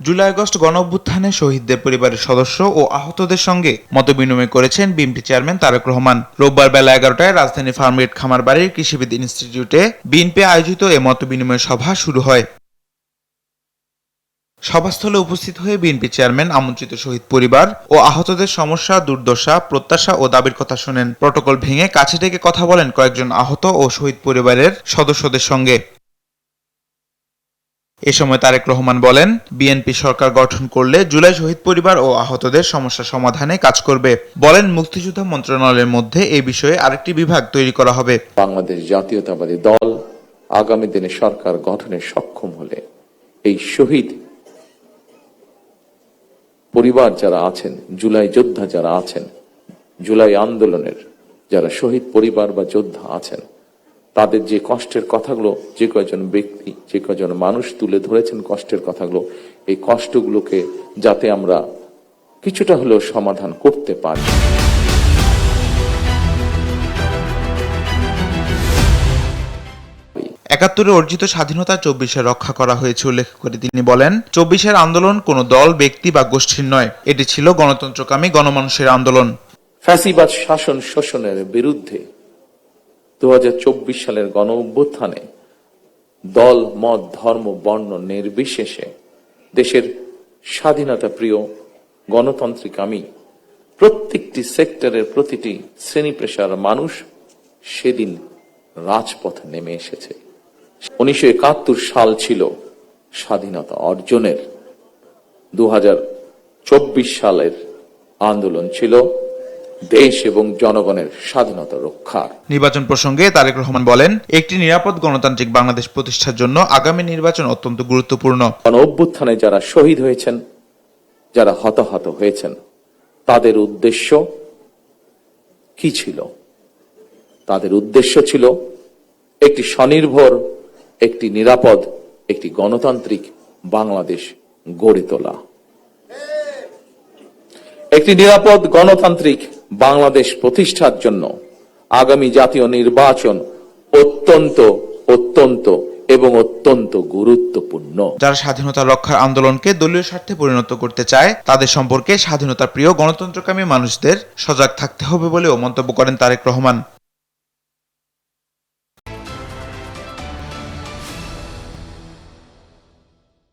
July August গণঅভ্যুত্থানে শহীদদের পরিবারের সদস্য ও আহতদের সঙ্গে মতবিনিময় করেছেন বিএনপি চেয়ারম্যান তারেক রহমান। রোববার বেলা 11টায় রাজধানী ফার্মগেট খামারবাড়ির কৃষিবিদ ইনস্টিটিউটে বিএনপি আয়োজিত এ মতবিনিময় সভা শুরু হয়। সভাস্থলে উপস্থিত হয়ে বিএনপি চেয়ারম্যান আমন্ত্রিত শহীদ পরিবার ও আহতদের সমস্যা, দুর্দশা, প্রত্যাশা ও দাবির কথা শোনেন। প্রটোকল ভেঙে কাছে ডেকে কথা বলেন কয়েকজন আহত ও শহীদ পরিবারের সদস্যদের সঙ্গে। এ সময় তারেক রহমান বলেন, বিএনপি সরকার গঠন করলে জুলাই শহীদ পরিবার ও আহতদের সমস্যা সমাধানে কাজ করবে। বলেন, মুক্তিযোদ্ধা মন্ত্রণালয়ের মধ্যে এই বিষয়ে আরেকটি বিভাগ তৈরি করা হবে। বাংলাদেশ জাতীয়তাবাদী দল আগামী দিনে সরকার গঠনে সক্ষম হলে এই শহীদ পরিবার যারা আছেন, জুলাই যোদ্ধা যারা আছেন, জুলাই আন্দোলনের যারা শহীদ পরিবার বা যোদ্ধা আছেন, তাদের যে কষ্টের কথাগুলো যে কয়জন ব্যক্তি, যে কয়জন মানুষ তুলে ধরেছেন কষ্টের কথাগুলো, এই কষ্টগুলোকে যাতে আমরা কিছুটা হলেও সমাধান করতে পারি। ৭১ অর্জিত স্বাধীনতা ২৪-এ রক্ষা করা হয়েছে উল্লেখ করে তিনি বলেন, ২৪-এর আন্দোলন কোনো দল, ব্যক্তি বা গোষ্ঠীর নয়, এটি ছিল গণতন্ত্রকামী গণমানুষের আন্দোলন। ফ্যাসিবাদ শাসন শোষণের বিরুদ্ধে ২০২৪ সালের গণ অভ্যুত্থানে দল, মত, ধর্ম, বর্ণ নির্বিশেষে দেশের স্বাধীনতা প্রিয় গণতান্ত্রিকামী প্রত্যেকটি সেক্টরের প্রতিটি শ্রেণী পেশার মানুষ সেদিন রাজপথে নেমে এসেছে। ১৯৭১ সাল ছিল স্বাধীনতা অর্জনের, ২০২৪ সালের আন্দোলন ছিল দেশ এবং জনগণের স্বাধীনতা রক্ষার। নির্বাচন প্রসঙ্গে তারেক রহমান বলেন, একটি নিরাপদ গণতান্ত্রিক বাংলাদেশ প্রতিষ্ঠার জন্য আগামী নির্বাচন অত্যন্ত গুরুত্বপূর্ণ। গণ অভ্যুত্থানে যারা শহীদ হয়েছেন, যারা হতাহত হয়েছেন, তাদের উদ্দেশ্য কি ছিল? তাদের উদ্দেশ্য ছিল একটি স্বনির্ভর, একটি নিরাপদ, একটি গণতান্ত্রিক বাংলাদেশ গড়ে তোলা। একটি নিরাপদ গণতান্ত্রিক বাংলাদেশ প্রতিষ্ঠার জন্য আগামী জাতীয় নির্বাচন অত্যন্ত অত্যন্ত এবং অত্যন্ত গুরুত্বপূর্ণ। যারা স্বাধীনতা রক্ষার আন্দোলনকে দলীয় স্বার্থে পরিণত করতে চায়, তাদের সম্পর্কে স্বাধীনতা প্রিয় গণতন্ত্রকামী মানুষদের সজাগ থাকতে হবে বলেও মন্তব্য করেন তারেক রহমান।